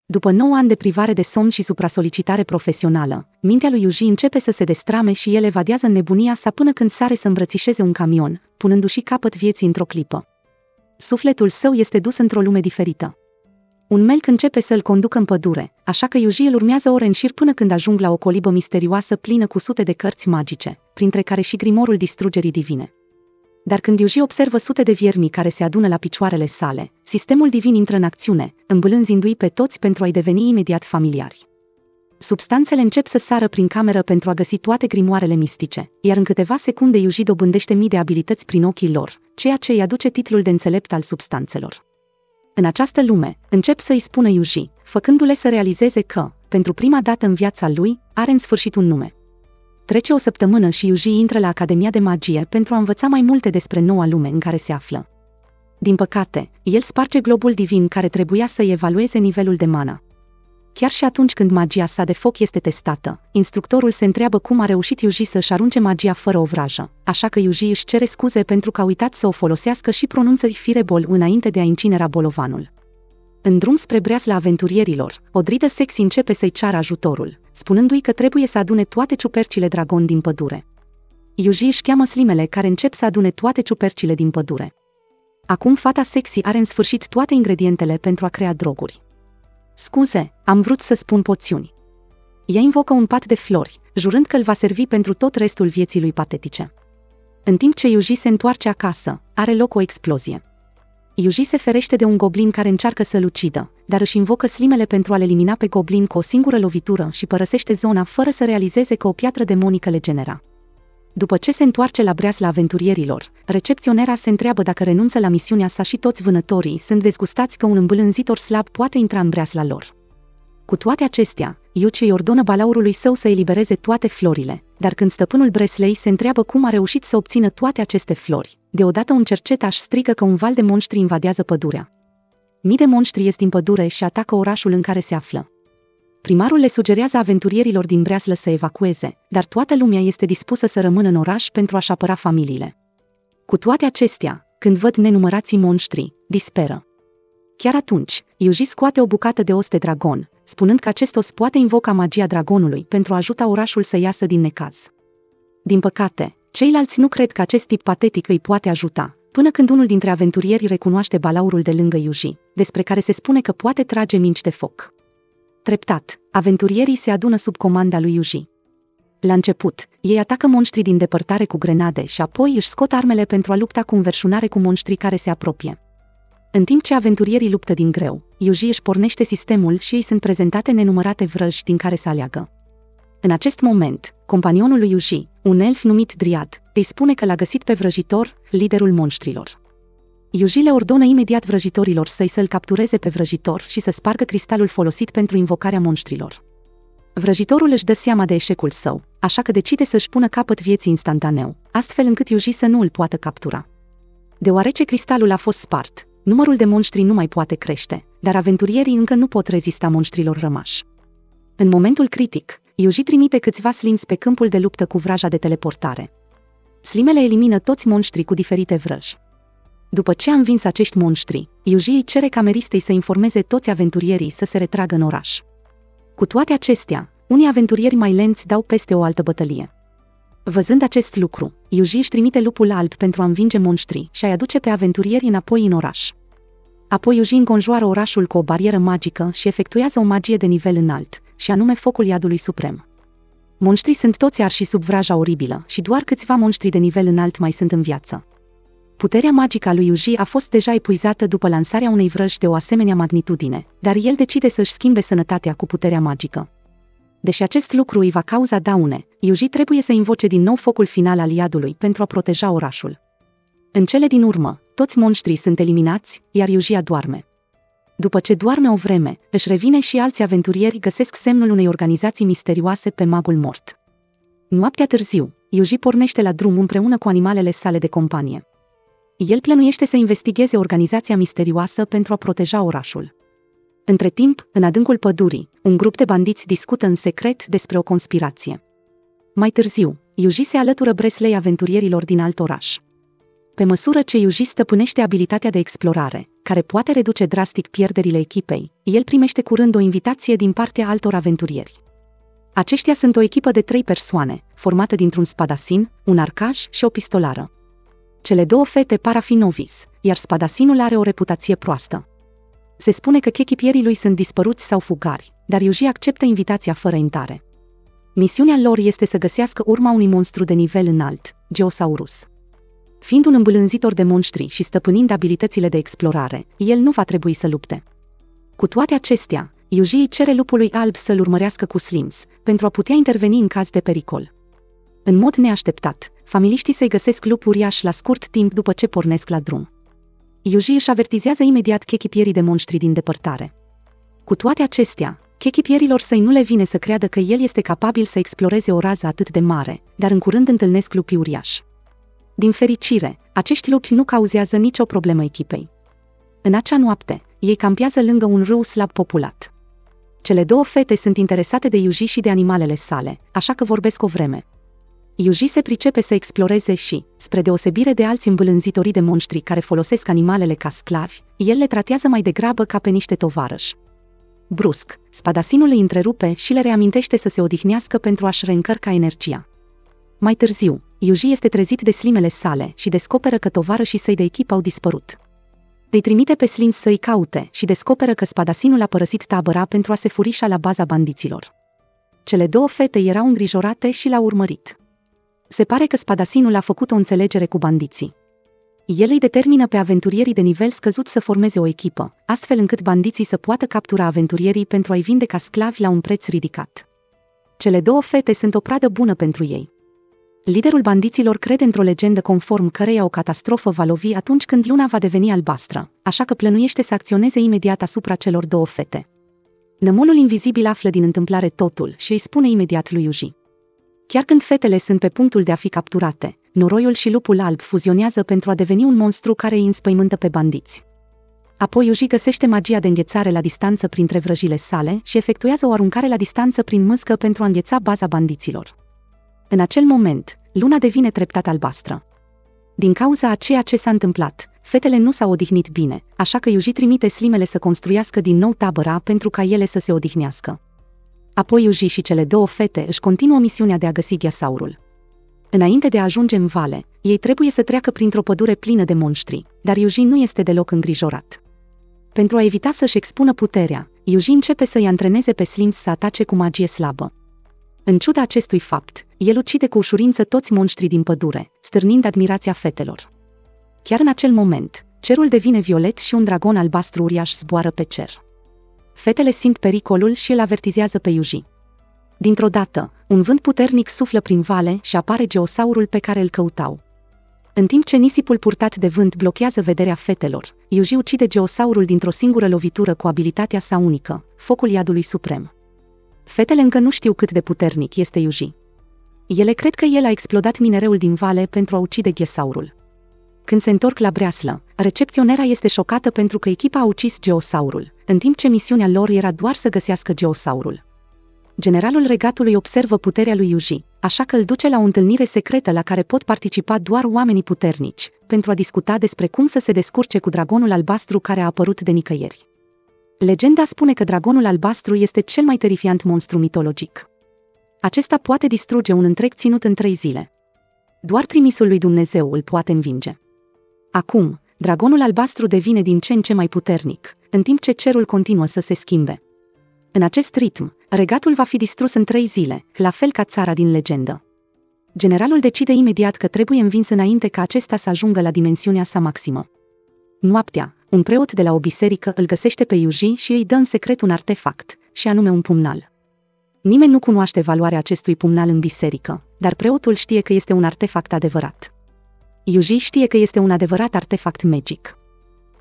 După 9 ani de privare de somn și suprasolicitare profesională, mintea lui Yuji începe să se destrame și el evadează în nebunia sa până când sare să îmbrățișeze un camion, punându-și capăt vieții într-o clipă. Sufletul său este dus într-o lume diferită. Un melc începe să îl conducă în pădure, așa că Yuji îl urmează ore în șir până când ajung la o colibă misterioasă plină cu sute de cărți magice, printre care și grimorul distrugerii divine. Dar când Yuji observă sute de viermi care se adună la picioarele sale, sistemul divin intră în acțiune, îmbâlânzindu-i pe toți pentru a-i deveni imediat familiari. Substanțele încep să sară prin cameră pentru a găsi toate grimoarele mistice, iar în câteva secunde Yuji dobândește mii de abilități prin ochii lor, ceea ce îi aduce titlul de înțelept al substanțelor. În această lume, încep să-i spună Yuji, făcându-le să realizeze că, pentru prima dată în viața lui, are în sfârșit un nume. Trece o săptămână și Yuji intră la Academia de Magie pentru a învăța mai multe despre noua lume în care se află. Din păcate, el sparge globul divin care trebuia să-i evalueze nivelul de mana. Chiar și atunci când magia sa de foc este testată, instructorul se întreabă cum a reușit Yuji să-și arunce magia fără o vrajă, așa că Yuji își cere scuze pentru că a uitat să o folosească și pronunță fireball înainte de a incinera bolovanul. În drum spre breasla aventurierilor, o dridă sexy începe să-i ceară ajutorul, spunându-i că trebuie să adune toate ciupercile dragon din pădure. Yuji își cheamă slimele care încep să adune toate ciupercile din pădure. Acum fata sexy are în sfârșit toate ingredientele pentru a crea droguri. Scuze, am vrut să spun poțiuni. Ea invocă un pat de flori, jurând că îl va servi pentru tot restul vieții lui patetice. În timp ce Yuji se întoarce acasă, are loc o explozie. Yuji se ferește de un goblin care încearcă să-l ucidă, dar își invocă slimele pentru a-l elimina pe goblin cu o singură lovitură și părăsește zona fără să realizeze că o piatră demonică le genera. După ce se întoarce la breasla aventurierilor, recepționera se întreabă dacă renunță la misiunea sa și toți vânătorii sunt dezgustați că un îmbâlânzitor slab poate intra în breasla lor. Cu toate acestea, Yuji îi ordonă balaurului său să elibereze toate florile, dar când stăpânul breslei se întreabă cum a reușit să obțină toate aceste flori, deodată un cercetaș strigă că un val de monștri invadează pădurea. Mii de monștri ies din pădure și atacă orașul în care se află. Primarul le sugerează aventurierilor din breaslă să evacueze, dar toată lumea este dispusă să rămână în oraș pentru a-și apăra familiile. Cu toate acestea, când văd nenumărații monștri, disperă. Chiar atunci, Yuji scoate o bucată de os de dragon, spunând că acest os poate invoca magia dragonului pentru a ajuta orașul să iasă din necaz. Din păcate, ceilalți nu cred că acest tip patetic îi poate ajuta, până când unul dintre aventurieri recunoaște balaurul de lângă Yuji, despre care se spune că poate trage mingi de foc. Treptat, aventurierii se adună sub comanda lui Yuji. La început, ei atacă monștrii din depărtare cu grenade și apoi își scot armele pentru a lupta cu înverșunare cu monștrii care se apropie. În timp ce aventurierii luptă din greu, Yuji își pornește sistemul și îi sunt prezentate nenumărate vrăji din care să aleagă. În acest moment, companionul lui Yuji, un elf numit Dryad, îi spune că l-a găsit pe vrăjitor, liderul monștrilor. Yuji le ordonă imediat vrăjitorilor să-l captureze pe vrăjitor și să spargă cristalul folosit pentru invocarea monștrilor. Vrăjitorul își dă seama de eșecul său, așa că decide să-și pună capăt vieții instantaneu, astfel încât Yuji să nu îl poată captura. Deoarece cristalul a fost spart, numărul de monștri nu mai poate crește, dar aventurierii încă nu pot rezista monștrilor rămași. În momentul critic, Yuji trimite câțiva slims pe câmpul de luptă cu vraja de teleportare. Slimele elimină toți monștrii cu diferite vrăji. După ce a învins acești monștri, Yuji îi cere cameristei să informeze toți aventurierii să se retragă în oraș. Cu toate acestea, unii aventurieri mai lenți dau peste o altă bătălie. Văzând acest lucru, Yuji își trimite lupul alb pentru a învinge monștrii și a-i aduce pe aventurieri înapoi în oraș. Apoi Yuji înconjoară orașul cu o barieră magică și efectuează o magie de nivel înalt, și anume focul iadului suprem. Monștrii sunt toți arși sub vraja oribilă și doar câțiva monștri de nivel înalt mai sunt în viață. Puterea magică a lui Yuji a fost deja epuizată după lansarea unei vrăji de o asemenea magnitudine, dar el decide să-și schimbe sănătatea cu puterea magică. Deși acest lucru îi va cauza daune, Yuji trebuie să invoce din nou focul final al iadului pentru a proteja orașul. În cele din urmă, toți monștrii sunt eliminați, iar Yuji adorme. După ce doarme o vreme, își revine și alți aventurieri găsesc semnul unei organizații misterioase pe magul mort. Noaptea târziu, Yuji pornește la drum împreună cu animalele sale de companie. El plănuiește să investigheze organizația misterioasă pentru a proteja orașul. Între timp, în adâncul pădurii, un grup de bandiți discută în secret despre o conspirație. Mai târziu, Yuji se alătură breslei aventurierilor din alt oraș. Pe măsură ce Yuji stăpânește abilitatea de explorare, care poate reduce drastic pierderile echipei, el primește curând o invitație din partea altor aventurieri. Aceștia sunt o echipă de 3 persoane, formată dintr-un spadasin, un arcaj și o pistolară. Cele 2 fete par a fi novice, iar spadasinul are o reputație proastă. Se spune că echipierii lui sunt dispăruți sau fugari, dar Yuji acceptă invitația fără intare. Misiunea lor este să găsească urma unui monstru de nivel înalt, Geosaurus. Fiind un îmbâlânzitor de monștri și stăpânind abilitățile de explorare, el nu va trebui să lupte. Cu toate acestea, Yuji îi cere lupului alb să-l urmărească cu Slims, pentru a putea interveni în caz de pericol. În mod neașteptat, familiștii săi găsesc lup uriaș la scurt timp după ce pornesc la drum. Yuji își avertizează imediat echipierii de monștri din depărtare. Cu toate acestea, echipierilor săi nu le vine să creadă că el este capabil să exploreze o rază atât de mare, dar în curând întâlnesc lupi uriași. Din fericire, acești lupi nu cauzează nicio problemă echipei. În acea noapte, ei campează lângă un râu slab populat. Cele 2 fete sunt interesate de Yuji și de animalele sale, așa că vorbesc o vreme. Yuji se pricepe să exploreze și, spre deosebire de alți îmbâlânzitorii de monștri care folosesc animalele ca sclavi, el le tratează mai degrabă ca pe niște tovarăși. Brusc, spadasinul îi întrerupe și le reamintește să se odihnească pentru a-și reîncărca energia. Mai târziu, Yuji este trezit de slimele sale și descoperă că tovarășii săi de echipă au dispărut. Îi trimite pe Slims să-i caute și descoperă că spadasinul a părăsit tabăra pentru a se furișa la baza bandiților. Cele 2 fete erau îngrijorate și l-au urmărit. Se pare că spadasinul a făcut o înțelegere cu bandiții. El îi determină pe aventurierii de nivel scăzut să formeze o echipă, astfel încât bandiții să poată captura aventurierii pentru a-i vinde ca sclavi la un preț ridicat. Cele 2 fete sunt o pradă bună pentru ei. Liderul bandiților crede într-o legendă conform căreia o catastrofă va lovi atunci când luna va deveni albastră, așa că plănuiește să acționeze imediat asupra celor 2 fete. Nămolul invizibil află din întâmplare totul și îi spune imediat lui Yuji. Chiar când fetele sunt pe punctul de a fi capturate, noroiul și lupul alb fuzionează pentru a deveni un monstru care îi înspăimântă pe bandiți. Apoi Yuji găsește magia de înghețare la distanță printre vrăjile sale și efectuează o aruncare la distanță prin mâscă pentru a îngheța baza bandiților. În acel moment, luna devine treptat albastră. Din cauza a ceea ce s-a întâmplat, fetele nu s-au odihnit bine, așa că Yuji trimite slimele să construiască din nou tabăra pentru ca ele să se odihnească. Apoi Yuji și cele 2 fete își continuă misiunea de a găsi Geosaurul. Înainte de a ajunge în vale, ei trebuie să treacă printr-o pădure plină de monștri, dar Yuji nu este deloc îngrijorat. Pentru a evita să-și expună puterea, Yuji începe să-i antreneze pe Slims să atace cu magie slabă. În ciuda acestui fapt, el ucide cu ușurință toți monștrii din pădure, stârnind admirația fetelor. Chiar în acel moment, cerul devine violet și un dragon albastru uriaș zboară pe cer. Fetele simt pericolul și îl avertizează pe Yuji. Dintr-o dată, un vânt puternic suflă prin vale și apare Geosaurul pe care îl căutau. În timp ce nisipul purtat de vânt blochează vederea fetelor, Yuji ucide Geosaurul dintr-o singură lovitură cu abilitatea sa unică, focul iadului suprem. Fetele încă nu știu cât de puternic este Yuji. Ele cred că el a explodat minereul din vale pentru a ucide Geosaurul. Când se întorc la breaslă, recepționera este șocată pentru că echipa a ucis Geosaurul, în timp ce misiunea lor era doar să găsească Geosaurul. Generalul regatului observă puterea lui Yuji, așa că îl duce la o întâlnire secretă la care pot participa doar oamenii puternici, pentru a discuta despre cum să se descurce cu dragonul albastru care a apărut de nicăieri. Legenda spune că dragonul albastru este cel mai terifiant monstru mitologic. Acesta poate distruge un întreg ținut în 3 zile. Doar trimisul lui Dumnezeu îl poate învinge. Acum, dragonul albastru devine din ce în ce mai puternic, în timp ce cerul continuă să se schimbe. În acest ritm, regatul va fi distrus în 3 zile, la fel ca țara din legendă. Generalul decide imediat că trebuie învins înainte ca acesta să ajungă la dimensiunea sa maximă. Noaptea, un preot de la o biserică îl găsește pe Yuji și îi dă în secret un artefact, și anume un pumnal. Nimeni nu cunoaște valoarea acestui pumnal în biserică, dar preotul știe că este un artefact adevărat. Yuji știe că este un adevărat artefact magic.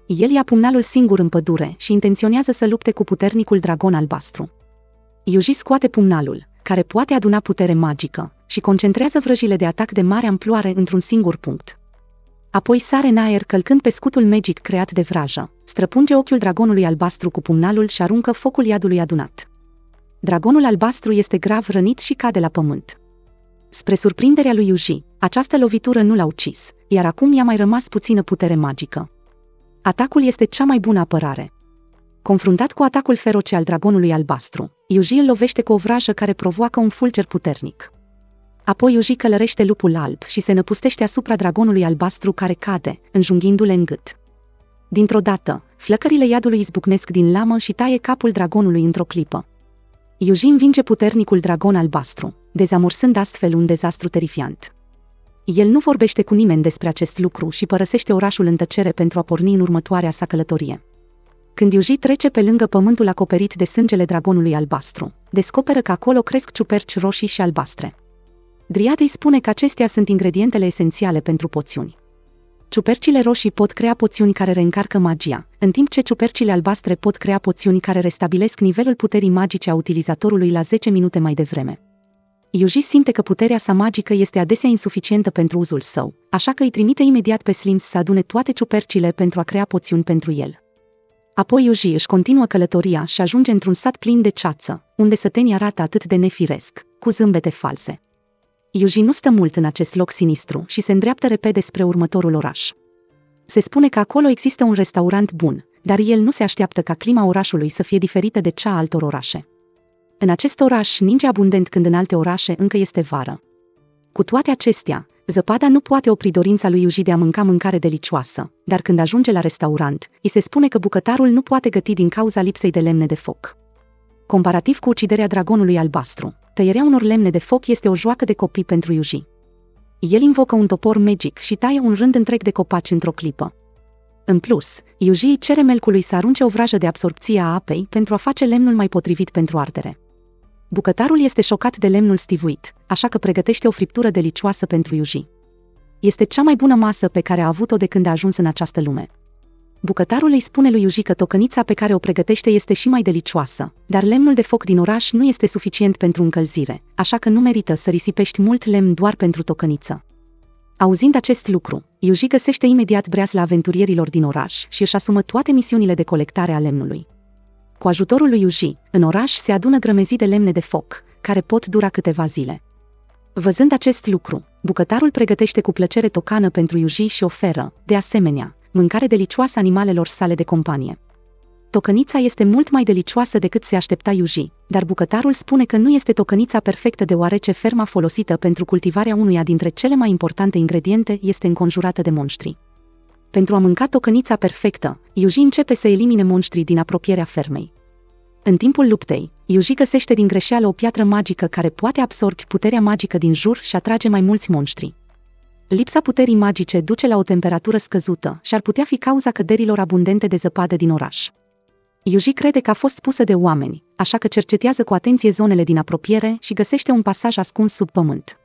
El ia pumnalul singur în pădure și intenționează să lupte cu puternicul dragon albastru. Yuji scoate pumnalul, care poate aduna putere magică, și concentrează vrăjile de atac de mare amploare într-un singur punct. Apoi sare în aer călcând pe scutul magic creat de vrajă, străpunge ochiul dragonului albastru cu pumnalul și aruncă focul iadului adunat. Dragonul albastru este grav rănit și cade la pământ. Spre surprinderea lui Yuji, această lovitură nu l-a ucis, iar acum i-a mai rămas puțină putere magică. Atacul este cea mai bună apărare. Confruntat cu atacul feroce al dragonului albastru, Yuji îl lovește cu o vrajă care provoacă un fulger puternic. Apoi Yuji călărește lupul alb și se năpustește asupra dragonului albastru care cade, înjunghindu-le în gât. Dintr-o dată, flăcările iadului izbucnesc din lamă și taie capul dragonului într-o clipă. Yuji învinge puternicul dragon albastru, dezamorsând astfel un dezastru terifiant. El nu vorbește cu nimeni despre acest lucru și părăsește orașul în tăcere pentru a porni în următoarea sa călătorie. Când Yuji trece pe lângă pământul acoperit de sângele dragonului albastru, descoperă că acolo cresc ciuperci roșii și albastre. Dryad îi spune că acestea sunt ingredientele esențiale pentru poțiuni. Ciupercile roșii pot crea poțiuni care reîncarcă magia, în timp ce ciupercile albastre pot crea poțiuni care restabilesc nivelul puterii magice a utilizatorului la 10 minute mai devreme. Yuji simte că puterea sa magică este adesea insuficientă pentru uzul său, așa că îi trimite imediat pe Slims să adune toate ciupercile pentru a crea poțiuni pentru el. Apoi Yuji își continuă călătoria și ajunge într-un sat plin de ceață, unde sătenii arată atât de nefiresc, cu zâmbete false. Yuji nu stă mult în acest loc sinistru și se îndreaptă repede spre următorul oraș. Se spune că acolo există un restaurant bun, dar el nu se așteaptă ca clima orașului să fie diferită de cea a altor orașe. În acest oraș ninge abundent când în alte orașe încă este vară. Cu toate acestea, zăpada nu poate opri dorința lui Yuji de a mânca mâncare delicioasă, dar când ajunge la restaurant, îi se spune că bucătarul nu poate găti din cauza lipsei de lemne de foc. Comparativ cu uciderea dragonului albastru, tăierea unor lemne de foc este o joacă de copii pentru Yuji. El invocă un topor magic și taie un rând întreg de copaci într-o clipă. În plus, Yuji îi cere melcului să arunce o vrajă de absorbție a apei pentru a face lemnul mai potrivit pentru ardere. Bucătarul este șocat de lemnul stivuit, așa că pregătește o friptură delicioasă pentru Yuji. Este cea mai bună masă pe care a avut-o de când a ajuns în această lume. Bucătarul îi spune lui Yuji că tocănița pe care o pregătește este și mai delicioasă, dar lemnul de foc din oraș nu este suficient pentru încălzire, așa că nu merită să risipești mult lemn doar pentru tocăniță. Auzind acest lucru, Yuji găsește imediat breasla aventurierilor din oraș și își asumă toate misiunile de colectare a lemnului. Cu ajutorul lui Yuji, în oraș se adună grămezii de lemne de foc, care pot dura câteva zile. Văzând acest lucru, bucătarul pregătește cu plăcere tocană pentru Yuji și oferă, de asemenea, mâncare delicioasă animalelor sale de companie. Tocănița este mult mai delicioasă decât se aștepta Yuji, dar bucătarul spune că nu este tocănița perfectă deoarece ferma folosită pentru cultivarea unuia dintre cele mai importante ingrediente este înconjurată de monștri. Pentru a mânca tocănița perfectă, Yuji începe să elimine monștrii din apropierea fermei. În timpul luptei, Yuji găsește din greșeală o piatră magică care poate absorbi puterea magică din jur și atrage mai mulți monștri. Lipsa puterii magice duce la o temperatură scăzută și ar putea fi cauza căderilor abundente de zăpadă din oraș. Yuji crede că a fost pusă de oameni, așa că cercetează cu atenție zonele din apropiere și găsește un pasaj ascuns sub pământ.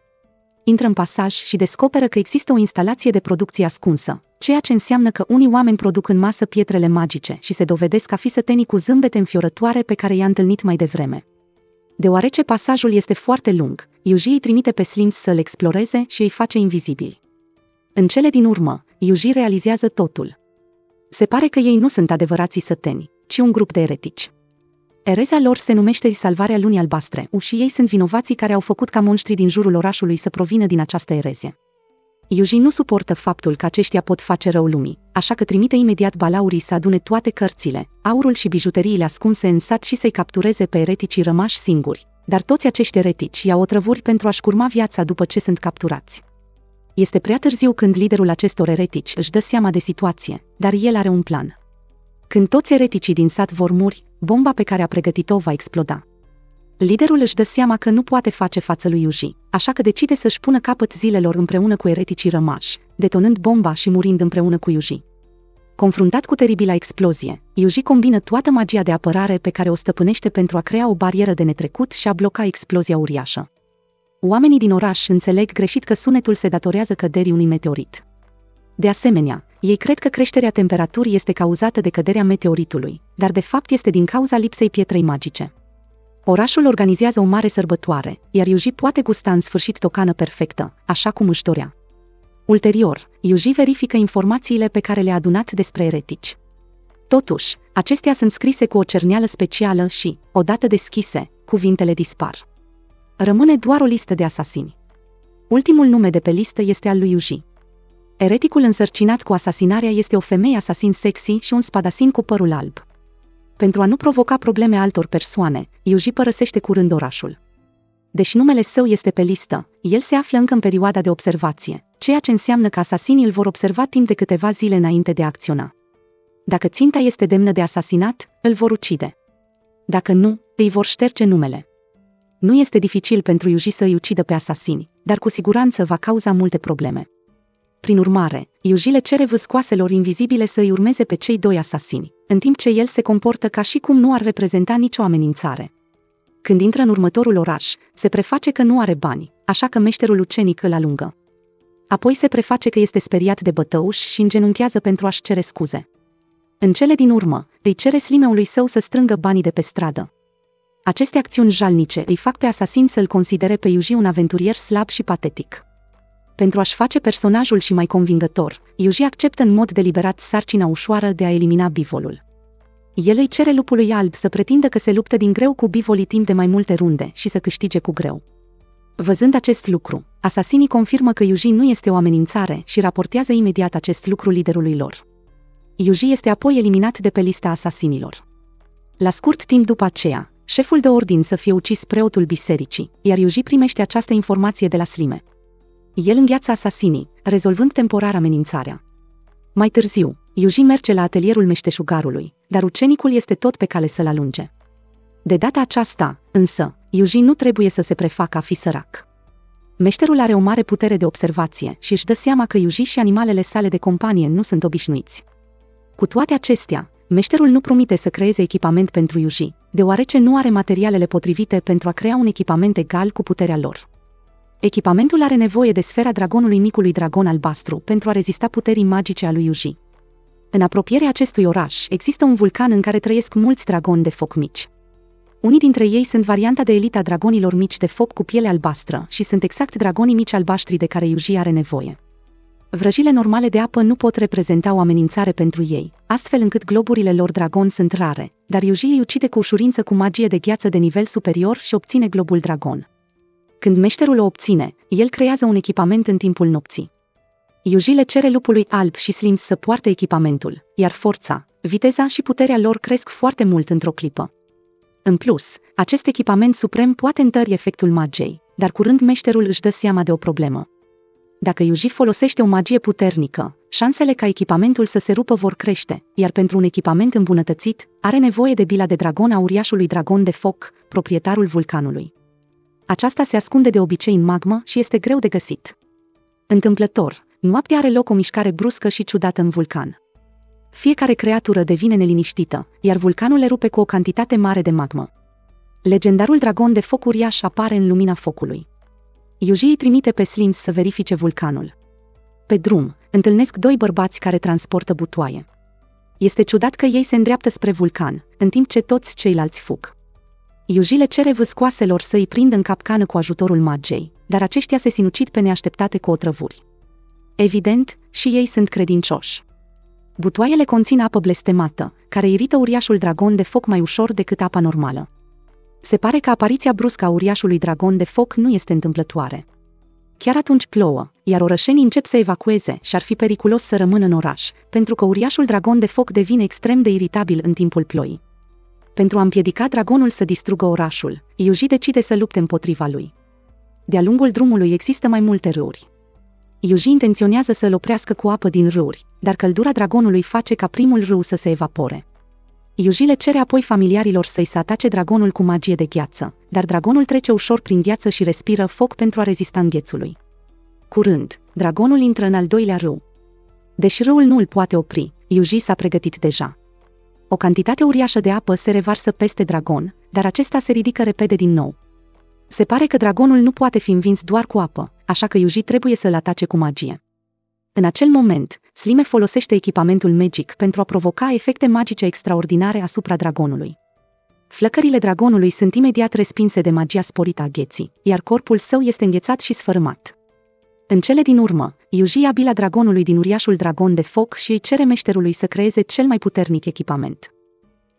Intră în pasaj și descoperă că există o instalație de producție ascunsă, ceea ce înseamnă că unii oameni produc în masă pietrele magice și se dovedesc a fi sătenii cu zâmbete înfiorătoare pe care i-a întâlnit mai devreme. Deoarece pasajul este foarte lung, Yuji îi trimite pe Slims să îl exploreze și îi face invizibili. În cele din urmă, Yuji realizează totul. Se pare că ei nu sunt adevărații săteni, ci un grup de eretici. Erezia lor se numește Salvarea Lunii Albastre și ei sunt vinovații care au făcut ca monștrii din jurul orașului să provină din această erezie. Yuji nu suportă faptul că aceștia pot face rău lumii, așa că trimite imediat balaurii să adune toate cărțile, aurul și bijuteriile ascunse în sat și să-i captureze pe ereticii rămași singuri, dar toți acești eretici iau otrăvuri pentru a-și curma viața după ce sunt capturați. Este prea târziu când liderul acestor eretici își dă seama de situație, dar el are un plan. Când toți ereticii din sat vor muri, bomba pe care a pregătit-o va exploda. Liderul își dă seama că nu poate face față lui Yuji, așa că decide să-și pună capăt zilelor împreună cu ereticii rămași, detonând bomba și murind împreună cu Yuji. Confruntat cu teribila explozie, Yuji combină toată magia de apărare pe care o stăpânește pentru a crea o barieră de netrecut și a bloca explozia uriașă. Oamenii din oraș înțeleg greșit că sunetul se datorează căderii unui meteorit. De asemenea, ei cred că creșterea temperaturii este cauzată de căderea meteoritului, dar de fapt este din cauza lipsei pietrei magice. Orașul organizează o mare sărbătoare, iar Yuji poate gusta în sfârșit tocană perfectă, așa cum își dorea. Ulterior, Yuji verifică informațiile pe care le-a adunat despre eretici. Totuși, acestea sunt scrise cu o cerneală specială și, odată deschise, cuvintele dispar. Rămâne doar o listă de asasini. Ultimul nume de pe listă este al lui Yuji. Ereticul însărcinat cu asasinarea este o femeie asasin sexy și un spadasin cu părul alb. Pentru a nu provoca probleme altor persoane, Yuji părăsește curând orașul. Deși numele său este pe listă, el se află încă în perioada de observație, ceea ce înseamnă că asasinii îl vor observa timp de câteva zile înainte de a acționa. Dacă ținta este demnă de asasinat, îl vor ucide. Dacă nu, îi vor șterge numele. Nu este dificil pentru Yuji să îi ucidă pe asasini, dar cu siguranță va cauza multe probleme. Prin urmare, Yuji le cere vâscoaselor invizibile să îi urmeze pe cei doi asasini, în timp ce el se comportă ca și cum nu ar reprezenta nicio amenințare. Când intră în următorul oraș, se preface că nu are bani, așa că meșterul ucenic îl alungă. Apoi se preface că este speriat de bătăuș și îngenunchează pentru a-și cere scuze. În cele din urmă, îi cere slimeului său să strângă banii de pe stradă. Aceste acțiuni jalnice îi fac pe asasin să-l considere pe Yuji un aventurier slab și patetic. Pentru a-și face personajul și mai convingător, Yuji acceptă în mod deliberat sarcina ușoară de a elimina bivolul. El îi cere lupului alb să pretindă că se luptă din greu cu bivolii timp de mai multe runde și să câștige cu greu. Văzând acest lucru, asasinii confirmă că Yuji nu este o amenințare și raportează imediat acest lucru liderului lor. Yuji este apoi eliminat de pe lista asasinilor. La scurt timp după aceea, șeful dă ordin să fie ucis preotul bisericii, iar Yuji primește această informație de la slime. El îngheață asasinii, rezolvând temporar amenințarea. Mai târziu, Yuji merge la atelierul meșteșugarului, dar ucenicul este tot pe cale să-l alunge. De data aceasta, însă, Yuji nu trebuie să se prefacă a fi sărac. Meșterul are o mare putere de observație și își dă seama că Yuji și animalele sale de companie nu sunt obișnuiți. Cu toate acestea, meșterul nu promite să creeze echipament pentru Yuji, deoarece nu are materialele potrivite pentru a crea un echipament egal cu puterea lor. Echipamentul are nevoie de sfera dragonului micului dragon albastru pentru a rezista puterii magice a lui Yuji. În apropierea acestui oraș există un vulcan în care trăiesc mulți dragoni de foc mici. Unii dintre ei sunt varianta de elită a dragonilor mici de foc cu piele albastră și sunt exact dragonii mici albaștri de care Yuji are nevoie. Vrăjile normale de apă nu pot reprezenta o amenințare pentru ei, astfel încât globurile lor dragon sunt rare, dar Yuji îi ucide cu ușurință cu magie de gheață de nivel superior și obține globul dragon. Când meșterul o obține, el creează un echipament în timpul nopții. Yuji le cere lupului alb și Slims să poarte echipamentul, iar forța, viteza și puterea lor cresc foarte mult într-o clipă. În plus, acest echipament suprem poate întări efectul magiei, dar curând meșterul își dă seama de o problemă. Dacă Yuji folosește o magie puternică, șansele ca echipamentul să se rupă vor crește, iar pentru un echipament îmbunătățit, are nevoie de bila de dragon a uriașului dragon de foc, proprietarul vulcanului. Aceasta se ascunde de obicei în magmă și este greu de găsit. Întâmplător, noaptea are loc o mișcare bruscă și ciudată în vulcan. Fiecare creatură devine neliniștită, iar vulcanul erupe cu o cantitate mare de magmă. Legendarul dragon de foc uriaș apare în lumina focului. Yuji îi trimite pe Slims să verifice vulcanul. Pe drum, întâlnesc doi bărbați care transportă butoaie. Este ciudat că ei se îndreaptă spre vulcan, în timp ce toți ceilalți fug. Yuji le cere vâscoaselor să îi prindă în capcană cu ajutorul magiei, dar aceștia se sinucid pe neașteptate cu otrăvuri. Evident, și ei sunt credincioși. Butoaiele conțin apă blestemată, care irită uriașul dragon de foc mai ușor decât apa normală. Se pare că apariția bruscă a uriașului dragon de foc nu este întâmplătoare. Chiar atunci plouă, iar orășenii încep să evacueze și ar fi periculos să rămână în oraș, pentru că uriașul dragon de foc devine extrem de iritabil în timpul ploii. Pentru a împiedica dragonul să distrugă orașul, Yuji decide să lupte împotriva lui. De-a lungul drumului există mai multe râuri. Yuji intenționează să îl oprească cu apă din râuri, dar căldura dragonului face ca primul râu să se evapore. Yuji le cere apoi familiarilor să-i se atace dragonul cu magie de gheață, dar dragonul trece ușor prin gheață și respiră foc pentru a rezista înghețului. Curând, dragonul intră în al doilea râu. Deși râul nu îl poate opri, Yuji s-a pregătit deja. O cantitate uriașă de apă se revarsă peste dragon, dar acesta se ridică repede din nou. Se pare că dragonul nu poate fi învins doar cu apă, așa că Yuji trebuie să-l atace cu magie. În acel moment, Slime folosește echipamentul Magic pentru a provoca efecte magice extraordinare asupra dragonului. Flăcările dragonului sunt imediat respinse de magia sporită a gheții, iar corpul său este înghețat și sfărâmat. În cele din urmă, Yuji ia bila dragonului din uriașul dragon de foc și îi cere meșterului să creeze cel mai puternic echipament.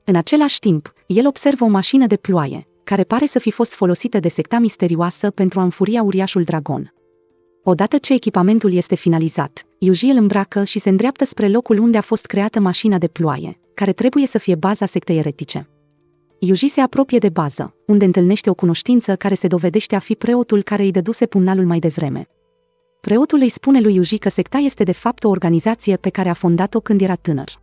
În același timp, el observă o mașină de ploaie, care pare să fi fost folosită de secta misterioasă pentru a înfuria uriașul dragon. Odată ce echipamentul este finalizat, Yuji îl îmbracă și se îndreaptă spre locul unde a fost creată mașina de ploaie, care trebuie să fie baza sectei eretice. Yuji se apropie de bază, unde întâlnește o cunoștință care se dovedește a fi preotul care îi dăduse pumnalul mai devreme. Preotul îi spune lui Yuji că secta este de fapt o organizație pe care a fondat-o când era tânăr.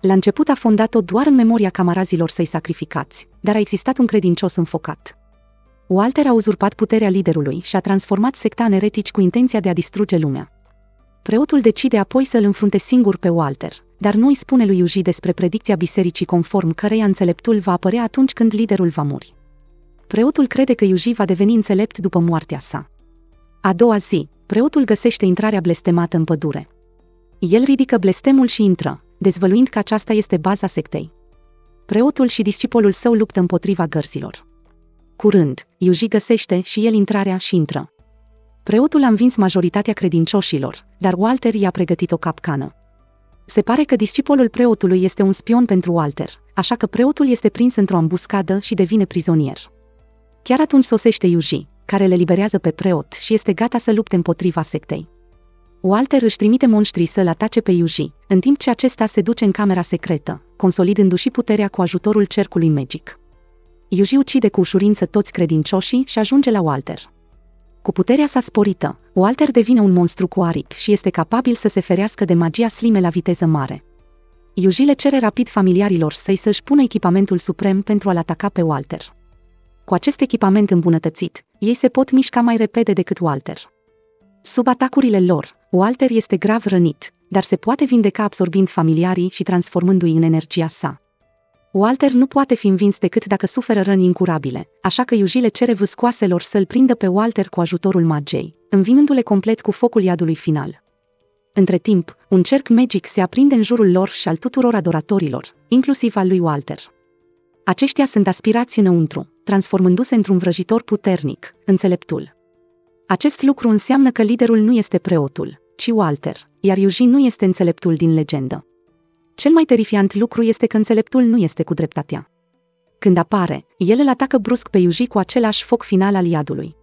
La început a fondat-o doar în memoria camarazilor săi sacrificați, dar a existat un credincios înfocat. Walter a uzurpat puterea liderului și a transformat secta în eretici cu intenția de a distruge lumea. Preotul decide apoi să îl înfrunte singur pe Walter, dar nu îi spune lui Yuji despre predicția bisericii conform căreia înțeleptul va apărea atunci când liderul va muri. Preotul crede că Yuji va deveni înțelept după moartea sa. A doua zi, preotul găsește intrarea blestemată în pădure. El ridică blestemul și intră, dezvăluind că aceasta este baza sectei. Preotul și discipolul său luptă împotriva gărzilor. Curând, Yuji găsește și el intrarea și intră. Preotul a învins majoritatea credincioșilor, dar Walter i-a pregătit o capcană. Se pare că discipolul preotului este un spion pentru Walter, așa că preotul este prins într-o ambuscadă și devine prizonier. Chiar atunci sosește Yuji, care le eliberează pe preot și este gata să lupte împotriva sectei. Walter își trimite monștrii să-l atace pe Yuji, în timp ce acesta se duce în camera secretă, consolidându-și puterea cu ajutorul cercului magic. Yuji ucide cu ușurință toți credincioșii și ajunge la Walter. Cu puterea sa sporită, Walter devine un monstru cu aripi și este capabil să se ferească de magia slime la viteză mare. Yuji le cere rapid familiarilor săi să-și pună echipamentul suprem pentru a-l ataca pe Walter. Cu acest echipament îmbunătățit, ei se pot mișca mai repede decât Walter. Sub atacurile lor, Walter este grav rănit, dar se poate vindeca absorbind familiarii și transformându-i în energia sa. Walter nu poate fi învins decât dacă suferă răni incurabile, așa că Yuji le cere vâscoaselor să-l prindă pe Walter cu ajutorul magiei, învingându-le complet cu focul iadului final. Între timp, un cerc magic se aprinde în jurul lor și al tuturor adoratorilor, inclusiv al lui Walter. Aceștia sunt aspirați înăuntru, transformându-se într-un vrăjitor puternic, înțeleptul. Acest lucru înseamnă că liderul nu este preotul, ci Walter, iar Yuji nu este înțeleptul din legendă. Cel mai terifiant lucru este că înțeleptul nu este cu dreptatea. Când apare, el îl atacă brusc pe Yuji cu același foc final al iadului.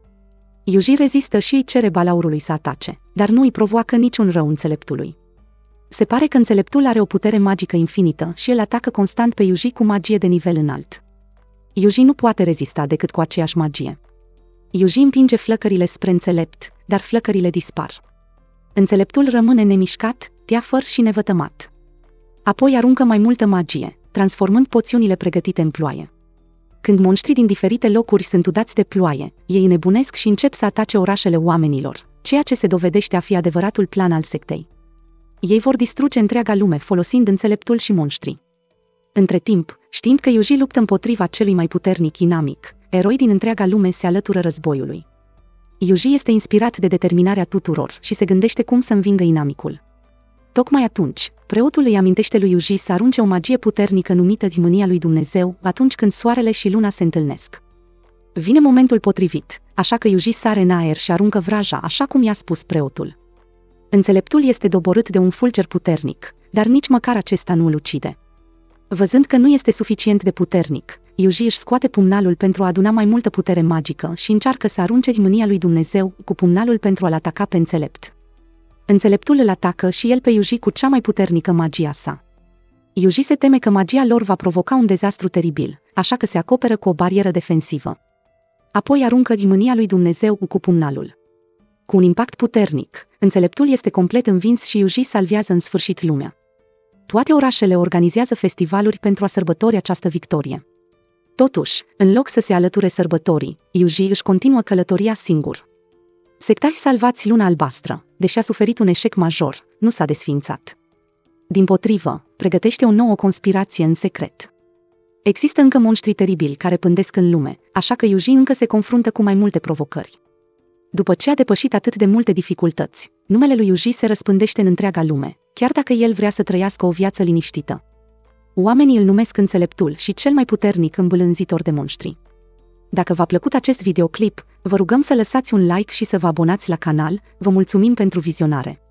Yuji rezistă și îi cere balaurului să atace, dar nu îi provoacă niciun rău înțeleptului. Se pare că înțeleptul are o putere magică infinită și îl atacă constant pe Yuji cu magie de nivel înalt. Yuji nu poate rezista decât cu aceeași magie. Yuji împinge flăcările spre înțelept, dar flăcările dispar. Înțeleptul rămâne nemișcat, teafăr și nevătămat. Apoi aruncă mai multă magie, transformând poțiunile pregătite în ploaie. Când monștrii din diferite locuri sunt udați de ploaie, ei nebunesc și încep să atace orașele oamenilor, ceea ce se dovedește a fi adevăratul plan al sectei. Ei vor distruge întreaga lume folosind înțeleptul și monștrii. Între timp, știind că Yuji luptă împotriva celui mai puternic inamic, eroi din întreaga lume se alătură războiului. Yuji este inspirat de determinarea tuturor și se gândește cum să învingă inamicul. Tocmai atunci, preotul îi amintește lui Yuji să arunce o magie puternică numită mânia lui Dumnezeu atunci când soarele și luna se întâlnesc. Vine momentul potrivit, așa că Yuji sare în aer și aruncă vraja așa cum i-a spus preotul. Înțeleptul este doborât de un fulger puternic, dar nici măcar acesta nu îl ucide. Văzând că nu este suficient de puternic, Yuji își scoate pumnalul pentru a aduna mai multă putere magică și încearcă să arunce mânia lui Dumnezeu cu pumnalul pentru a-l ataca pe înțelept. Înțeleptul îl atacă și el pe Yuji cu cea mai puternică magia sa. Yuji se teme că magia lor va provoca un dezastru teribil, așa că se acoperă cu o barieră defensivă. Apoi aruncă mânia lui Dumnezeu cu pumnalul. Cu un impact puternic, înțeleptul este complet învins și Yuji salvează în sfârșit lumea. Toate orașele organizează festivaluri pentru a sărbători această victorie. Totuși, în loc să se alăture sărbătorii, Yuji își continuă călătoria singur. Sectarii salvați Luna Albastră, deși a suferit un eșec major, nu s-a desființat. Dimpotrivă, pregătește o nouă conspirație în secret. Există încă monștri teribili care pândesc în lume, așa că Yuji încă se confruntă cu mai multe provocări. După ce a depășit atât de multe dificultăți, numele lui Yuji se răspândește în întreaga lume, chiar dacă el vrea să trăiască o viață liniștită. Oamenii îl numesc înțeleptul și cel mai puternic îmbâlânzitor de monștri. Dacă v-a plăcut acest videoclip, vă rugăm să lăsați un like și să vă abonați la canal, vă mulțumim pentru vizionare.